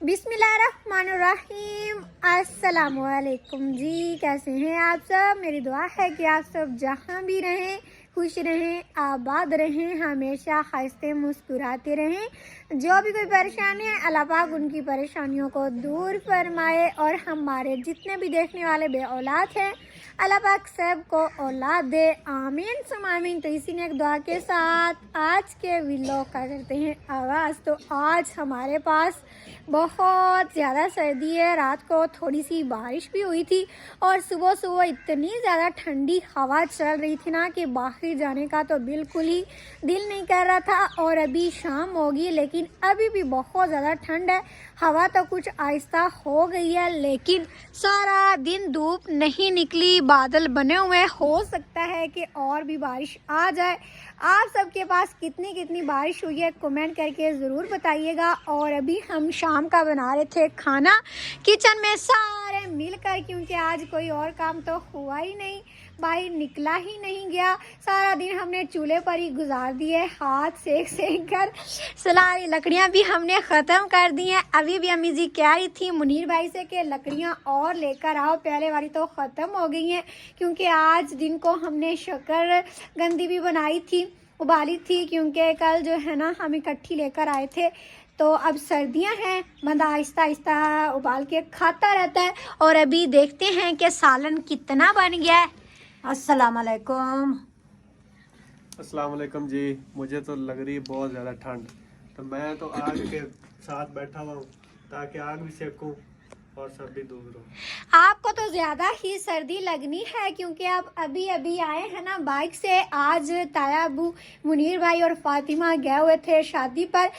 बिस्मिल्लाहिर्रहमानिर्रहीम। अस्सलामुअलैकुम जी, कैसे हैं आप सब। मेरी दुआ है कि आप सब जहाँ भी रहें खुश रहें, आबाद रहें, हमेशा हंसते मुस्कुराते रहें। जो भी कोई परेशानी है अल्लाह पाक उनकी परेशानियों को दूर फरमाए और हमारे जितने भी देखने वाले बे औलाद हैं अल्लाह पाक सब को औलाद दे, आमीन सुम आमीन। तो इसी ने एक दुआ के साथ आज के व्लॉग का करते हैं आगाज़। तो आज हमारे पास बहुत ज़्यादा सर्दी है, रात को थोड़ी सी बारिश भी हुई थी और सुबह सुबह इतनी ज़्यादा ठंडी हवा चल रही थी ना कि बाहर जाने का तो बिल्कुल ही दिल नहीं कर रहा था। और अभी शाम होगी लेकिन अभी भी बहुत ज़्यादा ठंड है। हवा तो कुछ आहिस्ता हो गई है लेकिन सारा दिन धूप नहीं निकली, बादल बने हुए, हो सकता है कि और भी बारिश आ जाए। आप सबके पास कितनी कितनी बारिश हुई है कमेंट करके ज़रूर बताइएगा। और अभी हम शाम का बना रहे थे खाना किचन में सारे मिलकर, क्योंकि आज कोई और काम तो हुआ ही नहीं, बाहर निकला ही नहीं गया। सारा दिन हमने चूल्हे पर ही गुजार दिए, हाथ सेक सेक कर। सारी लकड़ियाँ भी हमने ख़त्म कर दी हैं। अभी भी अम्मी जी कह रही थी मुनीर भाई से कि लकड़ियाँ और लेकर आओ, पहले वाली तो ख़त्म हो गई हैं। क्योंकि आज दिन को हमने शक्कर गंदी भी बनाई थी, उबाली थी, क्योंकि कल जो है ना हम इकट्ठी लेकर आए थे। तो अब सर्दियां हैं, बंदा आहिस्ता आहिस्ता उबाल के खाता रहता है। और अभी देखते हैं कि सालन कितना बन गया है। अस्सलाम वालेकुम। अस्सलाम वालेकुम जी। मुझे तो लग रही है बहुत ज़्यादा ठंड, तो मैं तो आग के साथ बैठा हुआ हूँ ताकि आग भी सेकूं और सब भी दूर हो। आपको तो ज़्यादा ही सर्दी लगनी है क्योंकि आप अभी अभी आए हैं ना बाइक से। आज ताया अबू मुनीर भाई और फातिमा गए हुए थे शादी पर,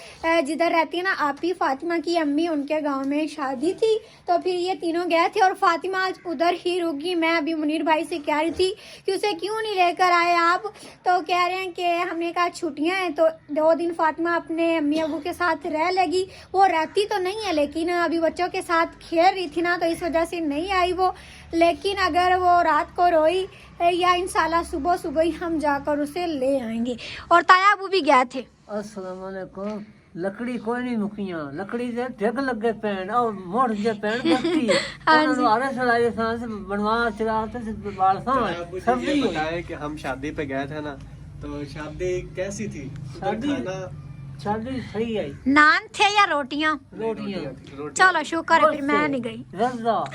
जिधर रहती है ना आपी फातिमा की अम्मी, उनके गांव में शादी थी। तो फिर ये तीनों गए थे और फातिमा आज उधर ही रुकी। मैं अभी मुनीर भाई से कह रही थी कि उसे क्यों नहीं लेकर आए आप, तो कह रहे हैं कि हमने कहा छुट्टियाँ हैं तो 2 दिन फातिमा अपने अम्मी अबू के साथ रह लेगी। वो रहती तो नहीं है लेकिन अभी बच्चों के साथ खेल रही थी ना, तो इस वजह से नहीं आई वो। लेकिन अगर वो रात को रोई या इंशाल्लाह सुबह सुबह ही हम जाकर उसे ले आएंगे। और ताया अबू भी गए थे। अस्सलाम वालेकुम। लकड़ी कोई नहीं मुकियां, लकड़ी से ढग लगे पैन और मोड़ जे पैन बस्ती आरे सलाए सांस बनवा चलाते से बाल सांस सब नहीं बताए कि हम शादी पे गए थे ना, तो शादी कैसी थी? शादी खाना शादी सही आई। नान थे या रोटियां? रोटियां। चलो शुक्र है फिर मैं नहीं गई। रज़ा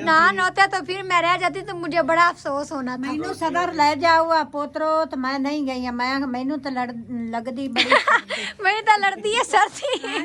नान होते तो फिर मैं रह जाती तो मुझे बड़ा अफसोस होना था। मैनू सदर ले जाओ पोतरो, तो मैं नहीं गई। मैनू तो लगदी बड़ी मेरी तो लड़ती है सर्दी।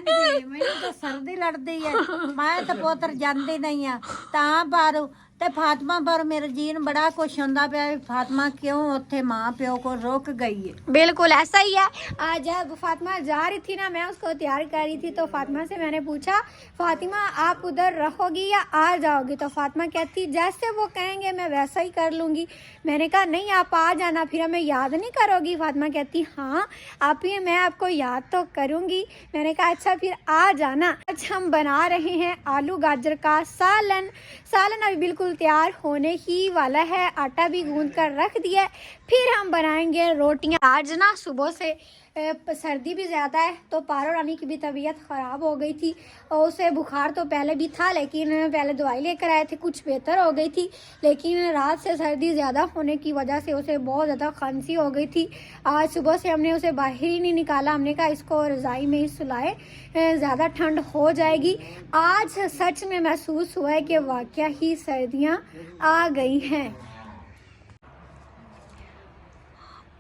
मैनू तो सर्दी लड़दी है, मैं तो पोतर जाती नहीं है। तां पर ते फातिमा पर मेरे जीन बड़ा कुछ होंदा पे, फातिमा क्यों उत्थे माँ प्यो को रोक गई है। बिल्कुल ऐसा ही है। आज जब फातिमा जा रही थी ना, मैं उसको तैयार कर रही थी, तो फातिमा से मैंने पूछा फातिमा आप उधर रहोगी या आ जाओगी? तो फातिमा कहती जैसे वो कहेंगे मैं वैसा ही कर लूँगी। मैंने कहा नहीं आप आ जाना, फिर हमें याद नहीं करोगी? फातिमा कहती हाँ आप ही, मैं आपको याद तो करूँगी। मैंने कहा अच्छा फिर आ जाना। आज हम बना रहे हैं आलू गाजर का सालन। सालन अभी बिल्कुल तैयार होने ही वाला है, आटा भी गूंद कर रख दिया है। फिर हम बनाएंगे रोटियां। आज ना सुबह से सर्दी भी ज़्यादा है तो पारो रानी की भी तबीयत ख़राब हो गई थी और उसे बुखार तो पहले भी था लेकिन पहले दवाई लेकर आए थे, कुछ बेहतर हो गई थी। लेकिन रात से सर्दी ज़्यादा होने की वजह से उसे बहुत ज़्यादा खांसी हो गई थी। आज सुबह से हमने उसे बाहर ही नहीं निकाला, हमने कहा इसको रज़ाई में ही सुलाए, ज़्यादा ठंड हो जाएगी। आज सच में महसूस हुआ है कि वाकया ही सर्दियाँ आ गई हैं।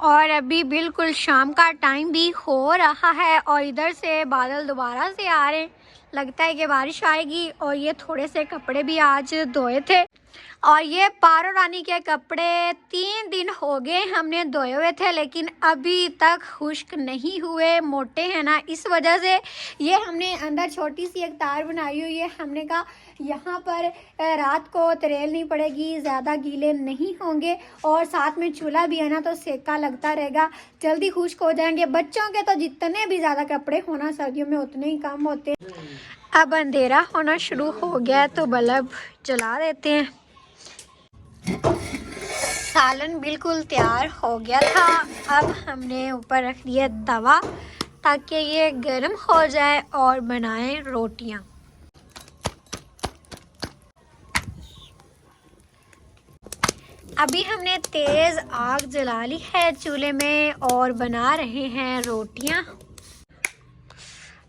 और अभी बिल्कुल शाम का टाइम भी हो रहा है और इधर से बादल दोबारा से आ रहे हैं, लगता है कि बारिश आएगी। और ये थोड़े से कपड़े भी आज धोए थे और ये पारो रानी के कपड़े 3 दिन हो गए हमने धोए हुए थे लेकिन अभी तक खुश्क नहीं हुए, मोटे हैं ना, इस वजह से ये हमने अंदर छोटी सी एक तार बनाई हुई है। हमने कहा यहाँ पर रात को तरेल नहीं पड़ेगी, ज़्यादा गीले नहीं होंगे और साथ में चूल्हा भी है ना तो सेका लगता रहेगा, जल्दी खुश्क हो जाएंगे। बच्चों के तो जितने भी ज़्यादा कपड़े होना सर्दियों में उतने ही कम होते हैं। अब अंधेरा होना शुरू हो गया तो बल्ब जला देते हैं। सालन बिल्कुल तैयार हो गया था। अब हमने ऊपर रख दिया तवा ताकि ये गर्म हो जाए और बनाएं रोटियां। अभी हमने तेज़ आग जला ली है चूल्हे में और बना रहे हैं रोटियां।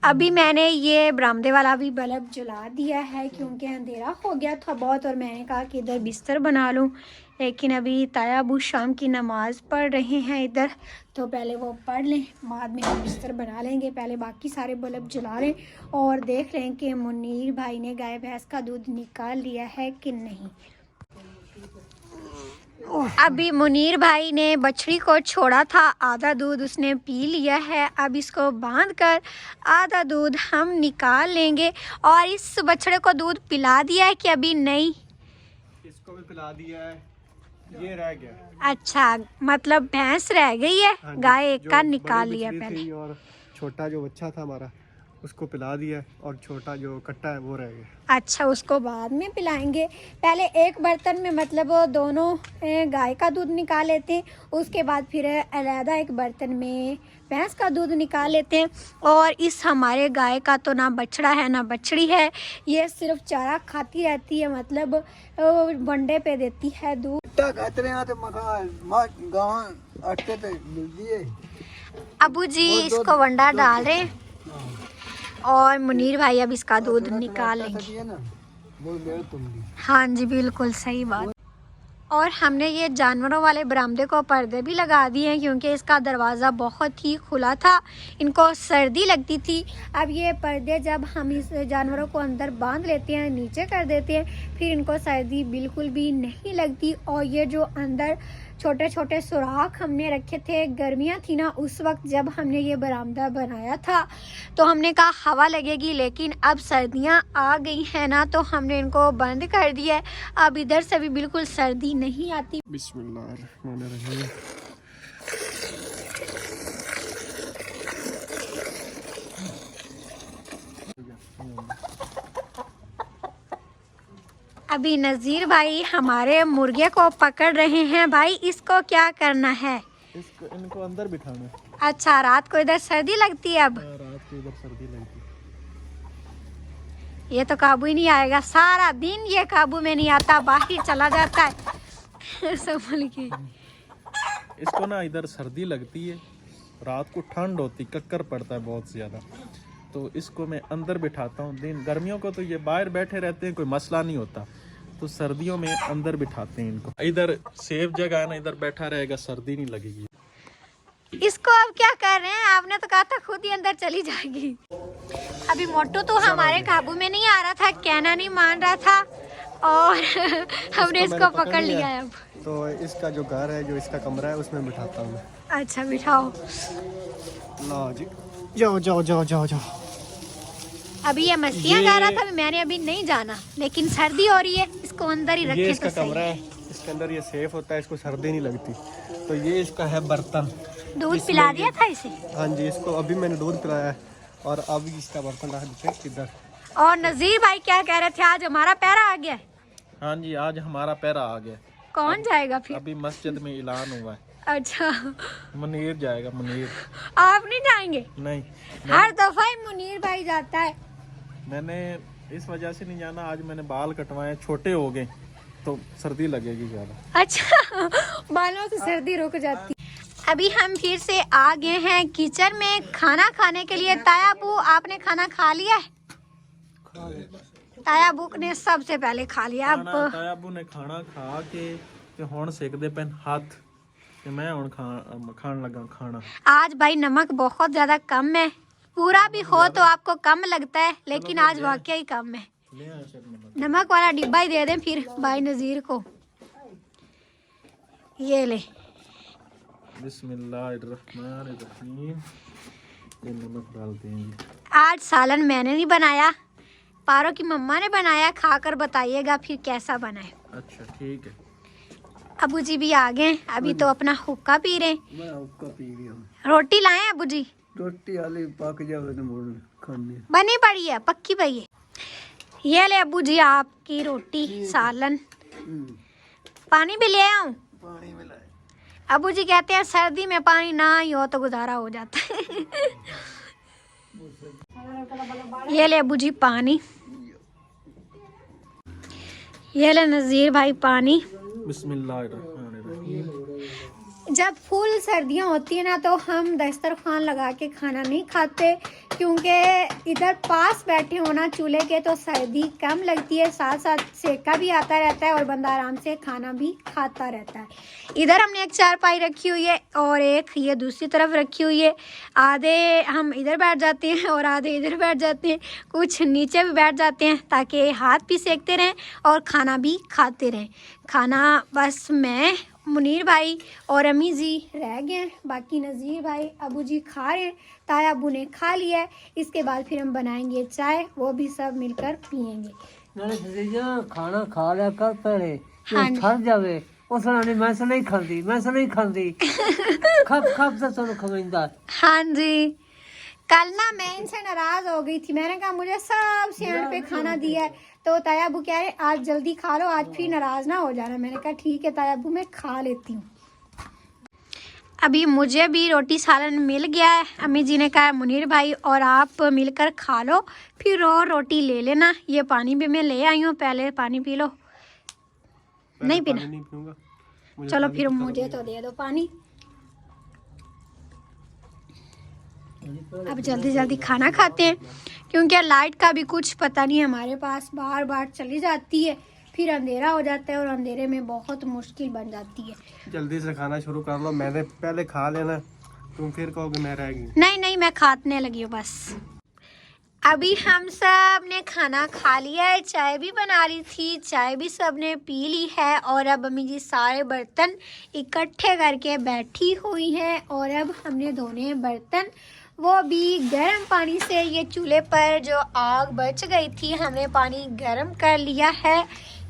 अभी मैंने ये बरामदे वाला भी बल्ब जला दिया है क्योंकि अंधेरा हो गया था बहुत, और मैंने कहा कि इधर बिस्तर बना लूं, लेकिन अभी ताया अबू शाम की नमाज़ पढ़ रहे हैं इधर, तो पहले वो पढ़ लें, बाद में हम बिस्तर बना लेंगे। पहले बाकी सारे बल्ब जला लें और देख लें कि मुनीर भाई ने गाय भैंस का दूध निकाल लिया है कि नहीं। अभी मुनीर भाई ने बछड़ी को छोड़ा था, आधा दूध उसने पी लिया है। अब इसको बांधकर आधा दूध हम निकाल लेंगे। और इस बछड़े को दूध पिला दिया है कि अभी नहीं? इसको भी पिला दिया है, ये रह गया। अच्छा, मतलब भैंस रह गई है, हाँ जी, गाय एक जो का बड़ी निकाल लिया बछड़ी पहले। थी और छोटा जो बच्चा था हमारा उसको पिला दिया, और छोटा जो कट्टा है वो रह गया। अच्छा, उसको बाद में पिलाएंगे। पहले एक बर्तन में मतलब दोनों गाय का दूध निकाल लेते हैं, उसके बाद फिर अलहदा एक बर्तन में भैंस का दूध निकाल लेते हैं। और इस हमारे गाय का तो ना बछड़ा है ना बछड़ी है, ये सिर्फ चारा खाती रहती है, मतलब वनडे पे देती है दूध। अबू जी इसको वंडा डाल रहे हैं और मुनीर भाई अब इसका दूध निकाल लेंगे। हाँ जी, बिल्कुल सही बात। और हमने ये जानवरों वाले बरामदे को पर्दे भी लगा दिए हैं क्योंकि इसका दरवाज़ा बहुत ही खुला था, इनको सर्दी लगती थी। अब ये पर्दे जब हम इस जानवरों को अंदर बांध लेते हैं, नीचे कर देते हैं, फिर इनको सर्दी बिल्कुल भी नहीं लगती। और ये जो अंदर छोटे छोटे सुराख हमने रखे थे, गर्मियाँ थी ना उस वक्त जब हमने ये बरामदा बनाया था, तो हमने कहा हवा लगेगी, लेकिन अब सर्दियाँ आ गई हैं ना तो हमने इनको बंद कर दिया है। अब इधर से भी बिल्कुल सर्दी नहीं आती। बिस्मिल्लाहिर्रहमानिर्रहीम। अभी नज़ीर भाई हमारे मुर्गे को पकड़ रहे हैं। भाई इसको क्या करना है? इनको अंदर बिठाना है। अच्छा, रात को इधर सर्दी लगती है। अब रात को इधर सर्दी लगती है। ये तो काबू ही नहीं आएगा, सारा दिन ये काबू में नहीं आता, बाहर चला जाता है। संभल के। इसको ना इधर सर्दी लगती है, रात को ठंड होती, कक्कर पड़ता है बहुत ज़्यादा, तो इसको मैं अंदर बिठाता हूँ। दिन गर्मियों को तो ये बाहर बैठे रहते हैं, कोई मसला नहीं होता, तो सर्दियों में अंदर बिठाते हैं इनको। इधर सेफ जगह है ना, इधर बैठा रहेगा, सर्दी नहीं लगेगी। इसको अब क्या कर रहे हैं? आपने तो कहा था खुद ही अंदर चली जाएगी। अभी मोटू तो हमारे काबू में नहीं आ रहा था, कहना नहीं मान रहा था, और हमने इसको पकड़ लिया है। अब तो इसका जो घर है, जो इसका कमरा है, उसमें बिठाता हूँ मैं। अच्छा, बिठाओ। लो जी, जाओ जाओ जाओ जाओ जाओ। अभी ये मस्तियाँ गा रहा था, मैंने अभी नहीं जाना, लेकिन सर्दी हो रही है, इसको अंदर ही ये रखे इसका तो सही कमरा है। है, इसके अंदर ये सेफ होता है, इसको सर्दी नहीं लगती। तो ये इसका है बर्तन। दूध पिला दिया था इसे? हाँ जी, इसको अभी मैंने दूध पिलाया है, और अब इसका बर्तन रख देते हैं इधर। और नज़ीर भाई क्या कह रहे थे, आज हमारा पैरा आ गया? हाँ जी, आज हमारा पैरा आ गया। कौन जाएगा फिर? अभी मस्जिद में ऐलान हुआ है, अच्छा, मुनीर जाएगा। मुनीर आप नहीं जाएंगे? नहीं, हर दफा ही मुनीर भाई जाता है। मैंने इस वजह से नहीं जाना, आज मैंने बाल कटवाए, छोटे हो गए तो सर्दी लगेगी ज़्यादा। अच्छा, बालों से सर्दी रुक जाती। अभी हम फिर से आ गए हैं किचन में खाना खाने के लिए। तायाबू, आपने खाना खा लिया है? तायाबू ने सबसे पहले खा लिया। अब तायाबू ने खाना खा के ते हुण सेकदे पैन हाथ, ते मैं हुण खान लगा खाना। आज भाई नमक बहुत ज्यादा कम है, पूरा भी हो तो आपको कम लगता है, लेकिन आज वाकई कम है। ले आया शायद नमक। नमक वाला डिब्बा ही दे दें फिर भाई नज़ीर को। ये ले। बिस्मिल्लाहिर्रहमानिर्रहीम। ये नमक डालते हैं। आज सालन मैंने नहीं बनाया, पारो की मम्मा ने बनाया, खाकर बताइएगा फिर कैसा बना है। अच्छा ठीक है। अबू जी भी आ गए, अभी तो अपना हुक्का पी रहे। मैं हुक्का पी गया। रोटी लाए अबू जी? रोटी आली पक जावे तो मोड़ खाने। बनी पड़ी है, पक्की पई है। ये ले अबू जी आपकी रोटी, सालन। पानी भी ले आऊं? पानी मिलाए। अबू जी कहते हैं सर्दी में पानी ना ही हो तो गुजारा हो जाता है। ये ले अबू जी पानी, ये ले नज़ीर भाई पानी। बिस्मिल्लाहिर्रहमानिर्रहीम। जब फुल सर्दियाँ होती है ना तो हम दस्तरखान लगा के खाना नहीं खाते, क्योंकि इधर पास बैठे होना चूल्हे के तो सर्दी कम लगती है, साथ साथ सेका भी आता रहता है और बंदा आराम से खाना भी खाता रहता है। इधर हमने एक चारपाई रखी हुई है और एक ये दूसरी तरफ रखी हुई है। आधे हम इधर बैठ जाते हैं और आधे इधर बैठ जाते हैं, कुछ नीचे भी बैठ जाते हैं ताकि हाथ भी सेकते रहें और खाना भी खाते रहें। खाना बस मैं, मुनीर भाई और अम्मी जी रह गए हैं, बाकी नज़ीर भाई अबू जी खा रहे हैं, ताया अबू ने खा लिया है। इसके बाद फिर हम बनाएंगे चाय, वो भी सब मिलकर पियेंगे। नाले भतीजा खाना खा लिया कर पहले, हाँ जो थक जावे उस नहीं मैं से नहीं खांदी, मैं से नहीं खांदी खप खप से तुम खवेंदा। हाँ जी, कल ना मैं इनसे नाराज हो गई थी, मैंने कहा मुझे सब सियान पे खाना दिया है, तो ताया अबू कह रहे आज जल्दी खा लो, आज फिर नाराज ना हो जाना। मैंने कहा ठीक है ताया अबू मैं खा लेती हूँ। अभी मुझे भी रोटी सालन मिल गया है, अम्मी जी ने कहा मुनीर भाई और आप मिलकर खा लो, फिर और रोटी ले लेना। ये पानी भी मैं ले आई हूँ, पहले पानी पी लो। नहीं पीना? नहीं पीऊंगा। मुझे चलो पानी फिर की तरफ मुझे नहीं तो दे दो पानी। अब जल्दी जल्दी खाना खाते हैं, क्योंकि लाइट का भी कुछ पता नहीं, हमारे पास बार बार चली जाती है, फिर अंधेरा हो जाता है और अंधेरे में बहुत मुश्किल बन जाती है। जल्दी से खाना शुरू कर लो, मैंने पहले खा लेना, तुम फिर कहोगे मैं रह गई। नहीं नहीं, मैं खाने लगी हूँ बस। अभी हम सब ने खाना खा लिया है, चाय भी बना ली थी, चाय भी सब ने पी ली है और अब अम्मी जी सारे बर्तन इकट्ठे करके बैठी हुई हैं और अब हमने धोने हैं बर्तन, वो भी गर्म पानी से। ये चूल्हे पर जो आग बच गई थी हमने पानी गर्म कर लिया है,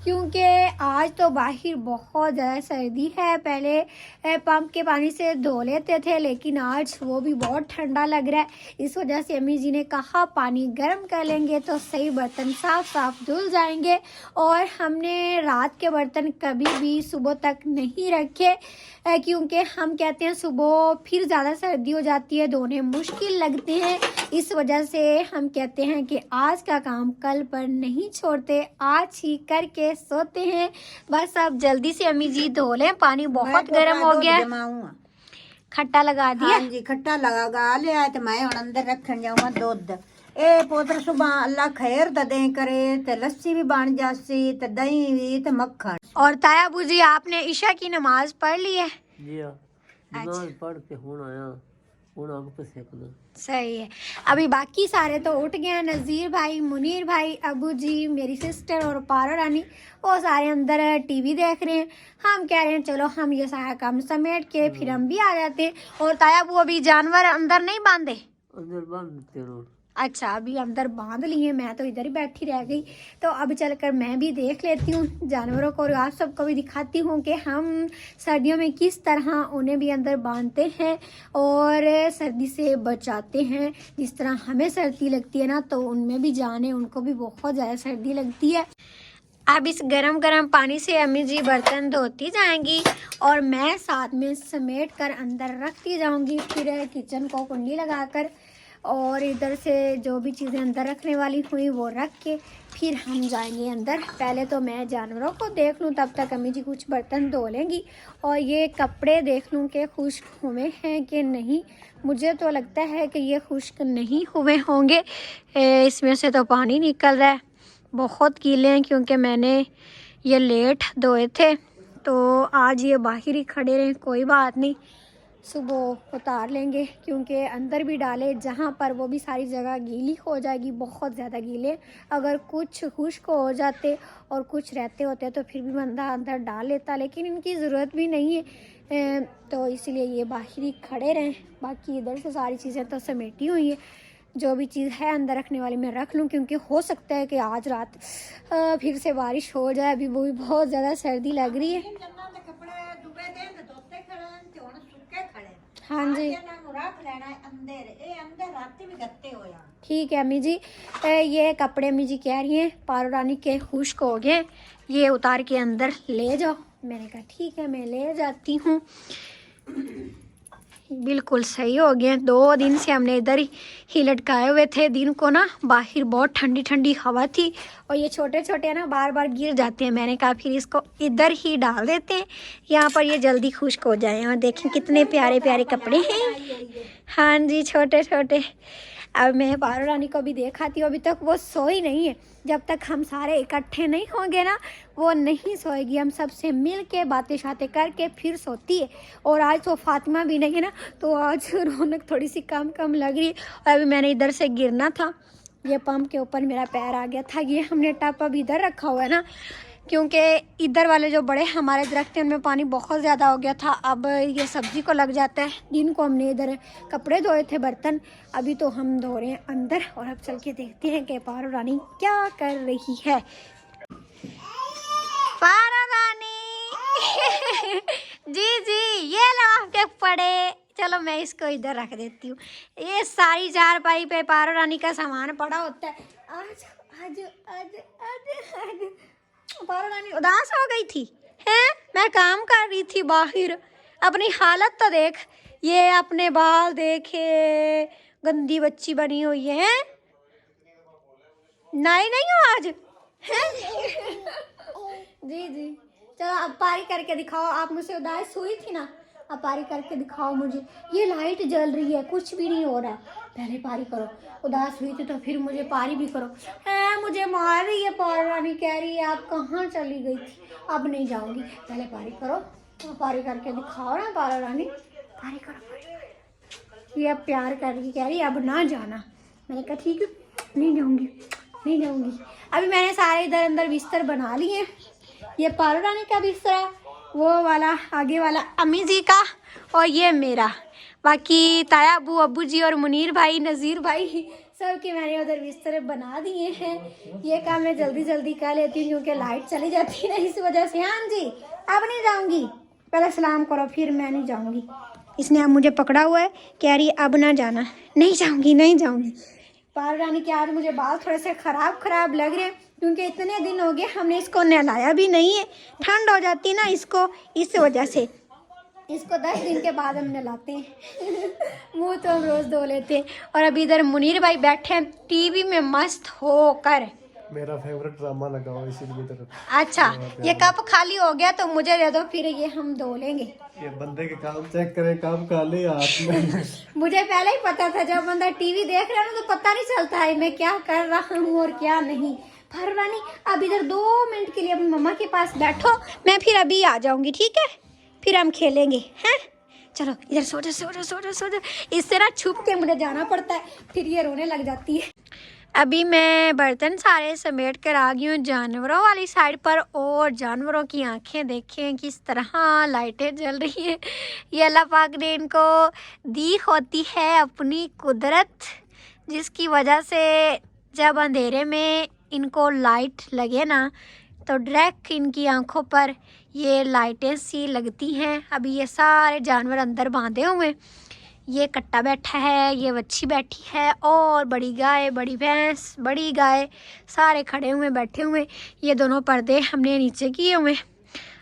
क्योंकि आज तो बाहर बहुत ज़्यादा सर्दी है। पहले पंप के पानी से धो लेते थे, लेकिन आज वो भी बहुत ठंडा लग रहा है। इस वजह से अम्मी जी ने कहा पानी गर्म कर लेंगे तो सही बर्तन साफ साफ धुल जाएंगे। और हमने रात के बर्तन कभी भी सुबह तक नहीं रखे, क्योंकि हम कहते हैं सुबह फिर ज़्यादा सर्दी हो जाती है, धोने मुश्किल लगते हैं। इस वजह से हम कहते हैं कि आज का काम कल पर नहीं छोड़ते, आज ही करके सोते हैं। बस अब जल्दी से अम्मी जी धो लें, पानी बहुत गर्म हो गया है। खट्टा लगा दिया? हाँ जी, खट्टा लगा लिया तो मैं हुण अंदर रखन जाऊंगा दूध। ए पोतर सुबह अल्लाह खैर दा दे करे ते लस्सी भी बन जासी ते दही भी ते मक्खन। और ताया अबू जी आपने ईशा की नमाज पढ़ ली है? जी हाँ, नमाज पढ़ के हुण आया, हुण आग पे सेकना। सही है। अभी बाकी सारे तो उठ गए हैं, नज़ीर भाई, मुनीर भाई, अबू जी, मेरी सिस्टर और पारो रानी, वो सारे अंदर टीवी देख रहे हैं। हम कह रहे हैं चलो हम ये सारा काम समेट के फिर हम भी आ जाते हैं। और ताया अबू अभी जानवर अंदर नहीं बांधे? अंदर बांध देते रहो। अच्छा, अभी अंदर बांध लिए, मैं तो इधर ही बैठी रह गई। तो अब चलकर मैं भी देख लेती हूँ जानवरों को और आप सबको भी दिखाती हूँ कि हम सर्दियों में किस तरह उन्हें भी अंदर बांधते हैं और सर्दी से बचाते हैं। जिस तरह हमें सर्दी लगती है ना, तो उनमें भी जान है, उनको भी बहुत ज़्यादा सर्दी लगती है। अब इस गरम गरम पानी से अम्मी जी बर्तन धोती जाएंगी और मैं साथ में समेट कर अंदर रखती जाऊँगी। फिर किचन को कुंडी लगाकर और इधर से जो भी चीज़ें अंदर रखने वाली हुई वो रख के फिर हम जाएंगे अंदर। पहले तो मैं जानवरों को देख लूँ, तब तक अम्मी जी कुछ बर्तन धो लेंगी और ये कपड़े देख लूँ कि खुश्क हुए हैं कि नहीं। मुझे तो लगता है कि ये खुश्क नहीं हुए होंगे, इसमें से तो पानी निकल रहा है, बहुत गीले हैं क्योंकि मैंने ये लेट धोए थे। तो आज ये बाहर ही खड़े रहें, कोई बात नहीं, सुबह उतार लेंगे, क्योंकि अंदर भी डाले जहाँ पर वो भी सारी जगह गीली हो जाएगी, बहुत ज़्यादा गीले। अगर कुछ खुश्क हो जाते और कुछ रहते होते तो फिर भी बंदा अंदर डाल लेता, लेकिन इनकी ज़रूरत भी नहीं है, तो इसलिए ये बाहर ही खड़े रहें। बाकी इधर से सारी चीज़ें तो समेटी हुई है, जो भी चीज़ है अंदर रखने वाली मैं रख लूँ, क्योंकि हो सकता है कि आज रात फिर से बारिश हो जाए। अभी वो भी बहुत ज़्यादा सर्दी लग रही है। हाँ जी, ठीक है अम्मी जी। ये कपड़े अम्मी जी कह रही हैं पारो रानी के खुश्क हो गए, ये उतार के अंदर ले जाओ। मैंने कहा ठीक है मैं ले जाती हूँ। बिल्कुल सही हो गए। 2 दिन से हमने इधर ही लटकाए हुए थे। दिन को ना बाहर बहुत ठंडी ठंडी हवा थी और ये छोटे छोटे ना बार बार गिर जाते हैं। मैंने कहा फिर इसको इधर ही डाल देते हैं, यहाँ पर ये जल्दी खुश्क हो जाए। और देखें कितने प्यारे प्यारे कपड़े हैं। हाँ जी, छोटे छोटे। अब मैं पारो रानी को भी देखाती हूँ, अभी तक वो सोई नहीं है। जब तक हम सारे इकट्ठे नहीं होंगे ना, वो नहीं सोएगी। हम सबसे मिल के बातें शातें करके फिर सोती है। और आज तो फातिमा भी नहीं है ना, तो आज रौनक थोड़ी सी कम कम लग रही है। और अभी मैंने इधर से गिरना था, ये पंप के ऊपर मेरा पैर आ गया था। ये हमने टप अब इधर रखा हुआ है ना, क्योंकि इधर वाले जो बड़े हमारे दरख्त हैं उनमें पानी बहुत ज़्यादा हो गया था। अब ये सब्ज़ी को लग जाता है। दिन को हमने इधर कपड़े धोए थे, बर्तन। अभी तो हम धो रहे हैं अंदर। और अब चल के देखते हैं कि पारो रानी क्या कर रही है। पारो रानी जी जी, ये लो आपके कपड़े। चलो मैं इसको इधर रख देती हूँ। ये सारी चारपाई पे पारो रानी का सामान पड़ा होता है। आज आज आज आज आज पारो रानी उदास हो गई थी हैं। मैं काम कर रही थी बाहर। अपनी हालत तो देख, ये अपने बाल देखे, गंदी बच्ची बनी हुई है। नहीं हो आज हैं? जी जी, चलो अब पारी करके दिखाओ। आप मुझसे उदास हुई थी ना, अब पारी करके दिखाओ मुझे। ये लाइट जल रही है, कुछ भी नहीं हो रहा। पहले पारी करो। उदास हुई थी तो फिर मुझे पारी भी करो। है मुझे मार रही है पारो रानी, कह रही है आप कहाँ चली गई थी। अब नहीं जाऊंगी, पहले पारी करो। तो पारी करके दिखाओ ना पारो रानी, पारी करो। ये अब प्यार कर रही, कह रही अब ना जाना। मैंने कहा ठीक है, नहीं जाऊंगी। अभी मैंने सारे इधर अंदर बिस्तर बना लिए। ये पारो रानी का बिस्तर, वो वाला आगे वाला अम्मी जी का, और ये मेरा। बाकी ताया अबू, अब्बू जी और मुनीर भाई, नज़ीर भाई, सब के मैंने उधर बिस्तर बना दिए हैं। ये काम मैं जल्दी जल्दी कर लेती हूँ क्योंकि लाइट चली जाती है ना, इस वजह से। हाँ जी, अब नहीं जाऊँगी, पहले सलाम करो फिर मैं नहीं जाऊँगी। इसने अब मुझे पकड़ा हुआ है, कह रही अब ना जाना। नहीं जाऊँगी। पारो रानी के आज मुझे बाल थोड़े से ख़राब लग रहे हैं क्योंकि इतने दिन हो गए हमने इसको नहलाया भी नहीं है। ठंड हो जाती ना इसको, इस वजह से इसको 10 दिन के बाद हम नहलाते हैं। मुँह तो हम रोज़ धो लेते हैं। और अभी इधर मुनीर भाई बैठे हैं टीवी में मस्त होकर। मेरा फेवरेट ड्रामा लगा हुआ इसीलिए तो। अच्छा, ये कप खाली हो गया तो मुझे दे दो, फिर ये हम धो लेंगे। ये बंदे के काम चेक करें, काम खाली हाथ में। मुझे पहले ही पता था, जब बंदा टीवी देख रहा है ना तो पता नहीं चलता है मैं क्या कर रहा हूँ और क्या नहीं। पारो रानी अब इधर 2 मिनट के लिए अपनी मम्मा के पास बैठो, मैं फिर अभी आ जाऊंगी, ठीक है? फिर हम खेलेंगे हैं। चलो इधर सो जा। इससे ना छुप के मुझे जाना पड़ता है, फिर ये रोने लग जाती है। अभी मैं बर्तन सारे समेट कर आ गई हूँ जानवरों वाली साइड पर। और जानवरों की आंखें देखें किस तरह लाइटें जल रही हैं। ये अल्लाह पाक ने इनको दी होती है अपनी कुदरत, जिसकी वजह से जब अंधेरे में इनको लाइट लगे ना तो डायरेक्ट इनकी आंखों पर ये लाइटें सी लगती हैं। अभी ये सारे जानवर अंदर बांधे हुए, ये कट्टा बैठा है, ये बच्ची बैठी है, और बड़ी गाय, बड़ी भैंस, बड़ी गाय सारे खड़े हुए बैठे हुए। ये दोनों पर्दे हमने नीचे किए हुए।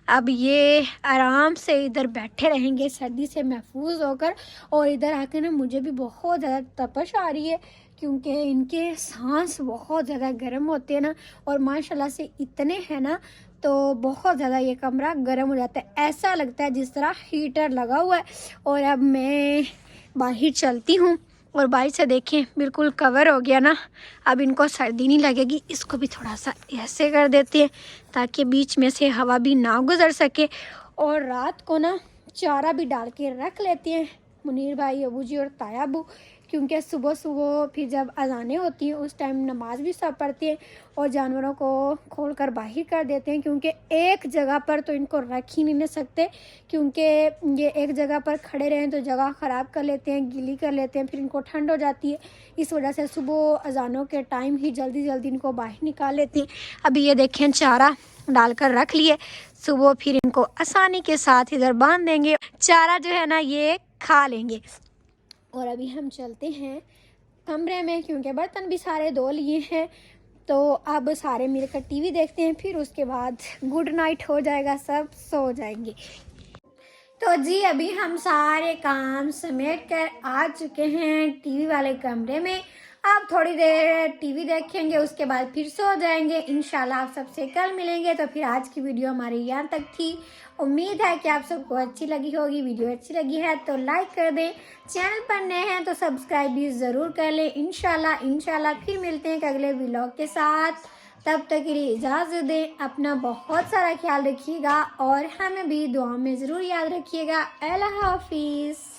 अब ये आराम से इधर बैठे रहेंगे सर्दी से महफूज होकर। और इधर आके ना मुझे भी बहुत ज़्यादा तपश आ रही है क्योंकि इनके सांस बहुत ज़्यादा गर्म होते हैं ना, और माशाल्लाह से इतने हैं ना तो बहुत ज़्यादा ये कमरा गर्म हो जाता है। ऐसा लगता है जिस तरह हीटर लगा हुआ है। और अब मैं बाहर चलती हूँ और बाहर से देखें बिल्कुल कवर हो गया ना, अब इनको सर्दी नहीं लगेगी। इसको भी थोड़ा सा ऐसे कर देते हैं ताकि बीच में से हवा भी ना गुजर सके। और रात को ना चारा भी डाल के रख लेते हैं मुनीर भाई, अबू जी और ताया अबू, क्योंकि सुबह सुबह फिर जब अजानें होती हैं उस टाइम नमाज भी सब पढ़ती हैं और जानवरों को खोल कर बाहर कर देते हैं। क्योंकि एक जगह पर तो इनको रख ही नहीं सकते, क्योंकि ये एक जगह पर खड़े रहें तो जगह ख़राब कर लेते हैं, गीली कर लेते हैं, फिर इनको ठंड हो जाती है। इस वजह से सुबह अजानों के टाइम ही जल्दी जल्दी इनको बाहर निकाल लेते हैं। अभी ये देखें चारा डालकर रख लिए, सुबह फिर इनको आसानी के साथ इधर बांध देंगे। चारा जो है ना ये खा लेंगे। और अभी हम चलते हैं कमरे में क्योंकि बर्तन भी सारे धो लिए हैं, तो अब सारे मिलकर टीवी देखते हैं, फिर उसके बाद गुड नाइट हो जाएगा, सब सो जाएंगे। तो जी अभी हम सारे काम समेट कर आ चुके हैं टीवी वाले कमरे में। अब थोड़ी देर टीवी देखेंगे, उसके बाद फिर सो जाएंगे। इंशाल्लाह आप सबसे कल मिलेंगे। तो फिर आज की वीडियो हमारी यहाँ तक थी। उम्मीद है कि आप सबको अच्छी लगी होगी। वीडियो अच्छी लगी है तो लाइक कर दें, चैनल पर नए हैं तो सब्सक्राइब भी ज़रूर कर लें। इंशाल्लाह फिर मिलते हैं एक अगले व्लॉग के साथ। तब तक के लिए इजाज़त दें। अपना बहुत सारा ख्याल रखिएगा और हमें भी दुआ में ज़रूर याद रखिएगा। अल्लाह हाफिज़।